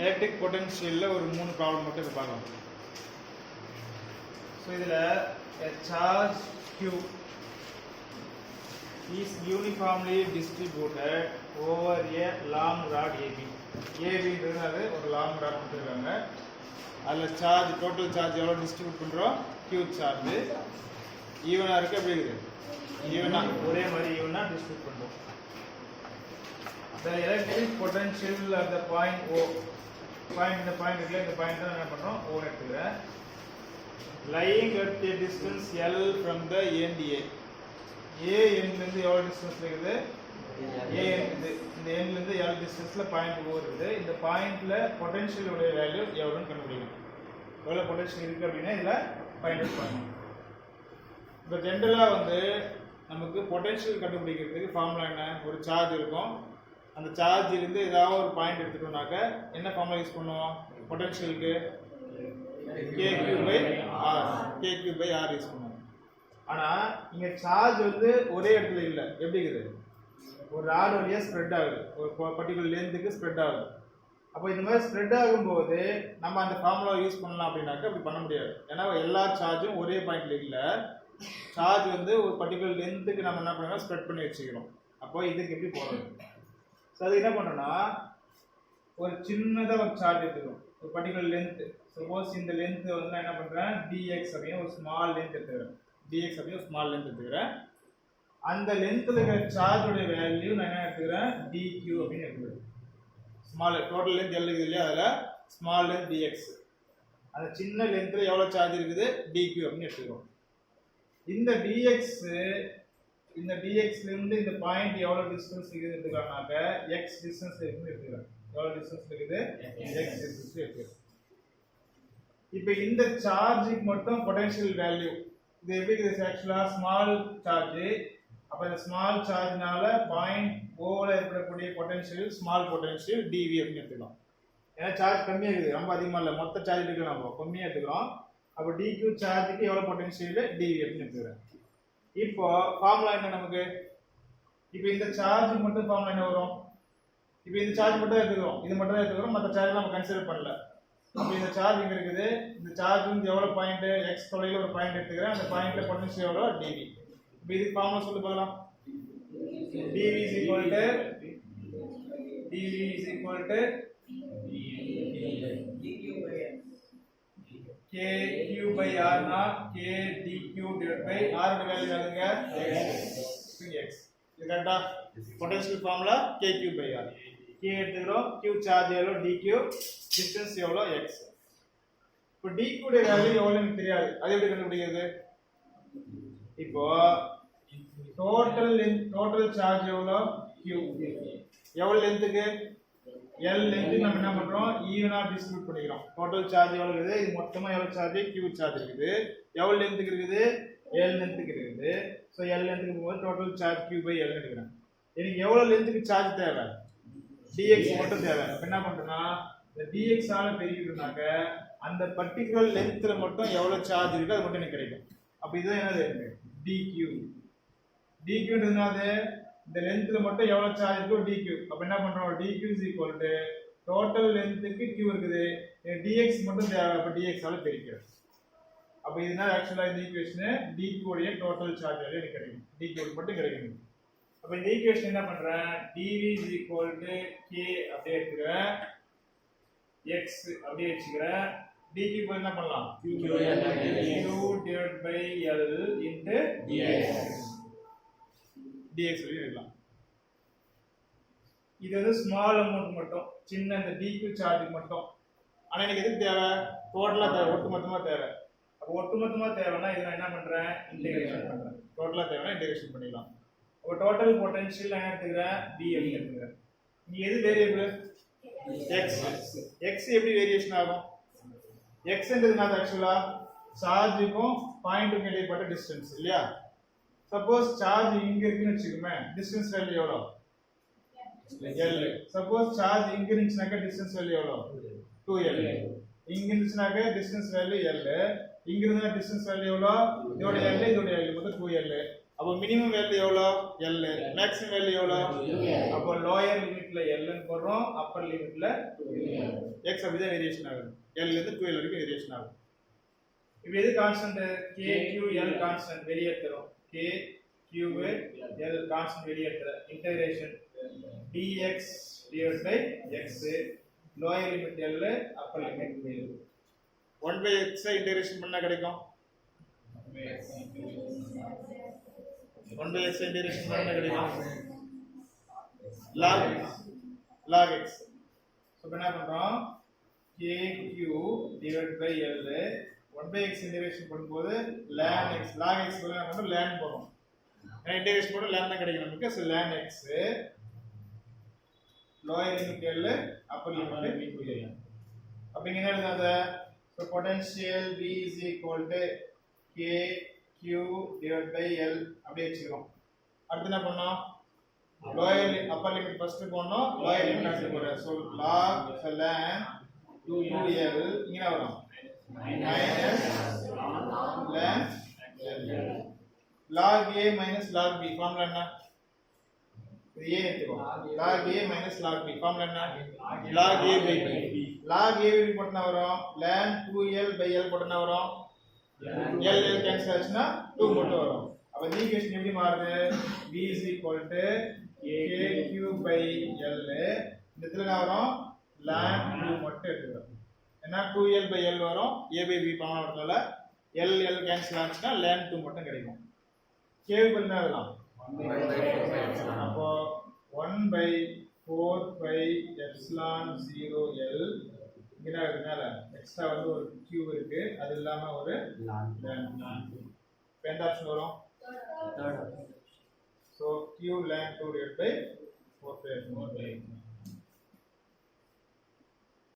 Electric பொட்டன்ஷியலில் ஒரு 3 problem மட்டும் இப்போ பார்க்கலாம். ஸோ இதில் a charge Q is uniformly distributed over a long rod AB. ABன்றது ஒரு லாங் ராட் கொடுத்துருக்காங்க. அதில் சார்ஜ் டோட்டல் சார்ஜ் எவ்வளோ டிஸ்ட்ரிபியூட் பண்ணுறோம்? Q சார்ஜ் ஈவனாக இருக்குது. எப்படி இருக்குது? ஈவனாக ஒரே மாதிரி ஈவனாக டிஸ்ட்ரிபியூட் பண்ணுறோம். The electric potential at the point O, இந்த பாயிண்ட் இருக்குல்ல, இந்த பாயிண்ட் தான் என்ன பண்ணுறோம்? O எடுத்துக்கிறேன். Lying at a distance L from the end A. A எண்ட்லேருந்து எவ்வளோ டிஸ்டன்ஸ் இருக்குது? A இந்த எண்ட்லேருந்து L டிஸ்டன்ஸில் பாயிண்ட் O இருக்குது. இந்த பாயிண்டில் பொட்டன்ஷியலுடைய வேல்யூ எவ்வளோன்னு கண்டுபிடிக்கணும். எவ்வளோ பொட்டன்ஷியல் இருக்குது அப்படின்னா இதில் ஃபைண்ட் அவுட் பண்ணணும். இப்போ ஜென்ரலாக வந்து நமக்கு பொட்டன்ஷியல் கண்டுபிடிக்கிறதுக்கு ஃபார்முலா என்ன? ஒரு சார்ஜ் இருக்கும். அந்த சார்ஜிலிருந்து ஏதாவது ஒரு பாயிண்ட் எடுத்துட்டோம்னாக்க என்ன ஃபார்முலா யூஸ் பண்ணுவோம்? பொட்டன்ஷியலுக்கு KQ/R யூஸ் பண்ணுவோம். ஆனால் இங்கே சார்ஜ் வந்து ஒரே இடத்துல இல்லை. எப்படி இருக்குது? ஒரு ராட் வழியாக ஸ்ப்ரெட் ஆகுது, ஒரு பர்டிகுலர் லென்த்துக்கு ஸ்ப்ரெட் ஆகுது. அப்போ இந்த மாதிரி ஸ்ப்ரெட் ஆகும்போது நம்ம அந்த ஃபார்முலா யூஸ் பண்ணலாம் அப்படின்னாக்க அப்படி பண்ண முடியாது. ஏன்னா எல்லா சார்ஜும் ஒரே பாயிண்ட்ல இல்லை. சார்ஜ் வந்து ஒரு பர்டிகுலர் லென்த்துக்கு நம்ம என்ன பண்ணுறோம்? ஸ்ப்ரெட் பண்ணி வச்சுக்கிறோம். அப்போ இதுக்கு எப்படி போகிறது? ஸோ அது என்ன பண்ணோம்னா, ஒரு சின்னதாக ஒரு சார்ஜ் எடுத்துக்கிறோம், ஒரு பர்டிகுலர் லென்த்து. சப்போஸ் இந்த லென்த்து வந்து நான் என்ன பண்ணுறேன்? DX அப்படின்னு ஒரு ஸ்மால் லென்த் எடுத்துக்கிறேன். DX அப்படின்னு ஒரு ஸ்மால் லென்த் எடுத்துக்கிறேன். அந்த லென்த்தில் இருக்கிற சார்ஜோடைய வேல்யூ நான் என்ன எடுத்துக்கிறேன்? DQ அப்படின்னு எடுத்துக்கிறேன். ஸ்மால் டோட்டல் லென்த் L இருக்குது இல்லையா, அதில் ஸ்மால் லென்த் DX. அந்த சின்ன லென்த்தில் எவ்வளோ சார்ஜ் இருக்குது? DQ அப்படின்னு எடுத்துக்கிறோம். இந்த DXலேருந்து இந்த பாயிண்ட் எவ்வளோ டிஸ்டன்ஸ் இருக்குது எடுத்துக்கலாம்னாக்க X டிஸ்டன்ஸ் இருக்குன்னு எடுத்துக்கிறேன். எவ்வளோ டிஸ்டன்ஸ் இருக்குது? X டிஸ்டன்ஸ் இருக்குது. இப்போ இந்த சார்ஜுக்கு மட்டும் பொட்டன்ஷியல் வேல்யூ இது எப்படி இருக்குது? ஆக்சுவலாக ஸ்மால் சார்ஜ். அப்போ இந்த ஸ்மால் சார்ஜ்னால பாயிண்ட் ஓவில் இருக்கக்கூடிய பொட்டன்ஷியல் ஸ்மால் பொட்டன்ஷியல் DV அப்படின்னு எடுத்துக்கலாம். ஏன்னா சார்ஜ் கம்மியாக இருக்குது, ரொம்ப அதிகமாக இல்லை. மொத்த சார்ஜ் எடுக்கலாம், நம்ம கம்மியாக எடுத்துக்கிறோம். அப்போ DQ சார்ஜுக்கு எவ்வளோ பொட்டன்ஷியல்? DV அப்படின்னு எடுத்துக்கிறேன். இப்போ ஃபார்முலா என்ன நமக்கு? இப்போ இந்த சார்ஜ் மட்டும் ஃபார்முலா என்ன வரும்? இப்போ இந்த சார்ஜ் மட்டும் எடுத்துக்கிறோம், இது மட்டும் தான் எடுத்துக்கிறோம், மற்ற சார்ஜ் நம்ம கன்சிடர் பண்ணல. அப்போ இந்த சார்ஜ் இங்கே இருக்குது. இந்த சார்ஜ் வந்து எவ்வளோ பாயிண்ட்? X தொலைவில் ஒரு பாயிண்ட் எடுத்துக்கிறேன். அந்த பாயிண்ட்ல பொட்டன்ஷியல் எவ்வளோ? DV. இப்போ இதுக்கு ஃபார்முலா சொல்லி பார்க்கலாம். DV is equal to KQ/R not KDQ divided by R value ஆகுங்க X. இது கரெக்ட்டா? Potential formula KQ/R. K எடுத்துக்கிறோம், Q சார்ஜ் எவ்வளோ? DQ, டிஸ்டன்ஸ் எவ்வளோ? X. இப்போ DQ உடைய வேல்யூ எவ்வளோன்னு எனக்கு தெரியாது, அது எப்படி கண்டுபிடிக்கிறது? இப்போ டோட்டல் சார்ஜ் எவ்வளோ? Q. எவ்வளோ லென்த்துக்கு? L லென்த்துக்கு நம்ம என்ன பண்ணுறோம்? ஈவனாக டிஸ்ட்ரிபியூட் பண்ணிக்கிறோம். டோட்டல் சார்ஜ் எவ்வளோ இருக்குது? இது மொத்தமாக எவ்வளோ சார்ஜ்? Q சார்ஜ் இருக்குது. எவ்வளோ லென்த்துக்கு இருக்குது? L லென்த்துக்கு இருக்குது. ஸோ L லென்த்துக்கு போகும்போது டோட்டல் சார்ஜ் Q/L எடுக்கிறேன். எனக்கு எவ்வளோ லென்த்துக்கு சார்ஜ் தேவை? DX மட்டும் தேவை. அப்போ என்ன பண்ணுறேன்னா, இந்த DX ஆல பெருகிட்டோம்னாக்க அந்த பர்டிகுலர் லென்த்தில் மட்டும் எவ்வளோ சார்ஜ் இருக்குது அது மட்டும் எனக்கு கிடைக்கும். அப்போ இதுதான் என்னது? DQ. DQன்றதுனால இந்த லென்த்தில் மட்டும் எவ்வளோ சார்ஜ் இருக்கோ DQ. அப்போ என்ன பண்ணுறோம்? DQ is equal to total லென்த்துக்கு Q இருக்குது, DX மட்டும் தேவை. அப்போ DX ஆல பெருக்கிறேன். அப்போ இதுதான் ஆக்சுவலாக இந்த ஈக்குவேஷனு DQ உடைய டோட்டல் சார்ஜ் வேல்யூ எனக்கு கிடைக்கும். DQ மட்டும் கிடைக்கும். அப்போ இந்த ஈக்குவேஷன் என்ன பண்ணுறேன்? DV is equal to K அப்படியே எடுத்துக்கிறேன், X அப்படியே வச்சுக்கிறேன். DQ என்ன பண்ணலாம்? Q divided by L into DX எடுக்கலாம். இது வந்து ஸ்மால் அமௌண்ட் மட்டும், சின்ன இந்த DQ சார்ஜுக்கு மட்டும். ஆனால் எனக்கு எதுக்கு தேவை? டோட்டலாக தேவை, ஒட்டுமொத்தமாக தேவை. அப்போ ஒட்டுமொத்தமாக தேவைன்னா இதை நான் என்ன பண்ணுறேன்? இன்டெகிரேஷன் பண்ணுறேன். டோட்டலாக தேவைன்னா இன்டெகிரேஷன் பண்ணிடலாம். அப்போ டோட்டல் பொட்டன்ஷியல் நான் எடுத்துக்கிறேன் D அப்படின்னு எடுத்துக்கிறேன். இங்கே எது வேரியபிள்? X. X எப்படி வேரியேஷன் ஆகும்? Xன்றதுனால ஆக்சுவலாக சார்ஜுக்கும் பாயிண்ட்டுக்கும் இடைப்பட்ட டிஸ்டன்ஸ் இல்லையா? சப்போஸ் சார்ஜ் இங்கே இருக்குன்னு வச்சுக்கோமே, டிஸ்டன்ஸ் வேல்யூ எவ்வளோ? L. சப்போஸ் சார்ஜ் இங்கே இருந்துச்சுனாக்கா டிஸ்டன்ஸ் வேல்யூ எவ்வளோ? 2L. இங்கே இருந்துச்சுனாக்கா டிஸ்டன்ஸ் வேல்யூ L. இங்கே இருந்தால் டிஸ்டன்ஸ் வேல்யூ எவ்வளோ? இதோட L, இதோட L மொத்தம் 2L. அப்போ மினிமம் வேல்யூ எவ்வளோ L, மேக்ஸிமம் வேல்யூ எவ்வளோ? அப்போ லோயர் லிமிட்ல L ன்னு போடுறோம், அப்பர் லிமிட்ல x அப்படிதான் வேரியேஷன் ஆகுது. L இருந்து 2L வரைக்கும் வேரியேஷன் ஆகும். இப்போ எது constant? K Q L constant வெளியேற்றுறோம். K Q L கான்ஸ்டன்ட் வெளியேற்றுற integration dx divided by x lower limit L upper limit L 1/x integration பண்ணா கிடைக்கும் 1/x இன்டகிரேஷன் பண்ணா கிடைக்கும் log x. சோ என்ன பண்றோம்? kq divided by L 1/x integration பண்ணும்போது ln x log x பதிலா நம்ம ln போடுறோம். இன்டகிரேஷன் போட ln தான் கிடைக்கும் நமக்கு. So ln x lower limit L upper limit L. அப்ப இங்க என்ன எழுதுறது? So potential V is equal to K Q divided by L அப்படியே வச்சுக்கிறோம். அடுத்து என்ன பண்ணோம்? lower upper limit first போடணும், lower limit அடுத்து போடுறோம். So log ln 2L இங்க என்ன வரும்? minus ln L. log A minus log B formula என்ன? இது A எடுத்துக்கோ. log A minus log B formula என்ன? log A by B. log A by B போட்டா வரும் ln 2L by L போட்டா வரும் L கேன்சல் ஆச்சுனா 2 மட்டும் வரும். அப்ப ஈக்குவேஷன் எப்படி மாறுது? V is equal to KQ by L. இந்த இடத்துல என்ன வரும்? ln 2 மட்டும் எடுத்துக்கிறோம். ஏன்னா 2L by L வரும், A by B ஃபார்முலா வரதுனால L கேன்சல் ஆச்சுனா ln 2 மட்டும் கிடைக்கும். K க்கு என்ன எழுதலாம்? அப்போ 1/4 pi epsilon 0L இங்க மேல எக்ஸ்ட்ரா வந்து ஒரு q இருக்கு, அது இல்லாம ஒரு ln. எந்த ஆப்ஷன் வரும்? Third. So q ln 2 divided by 4 pi.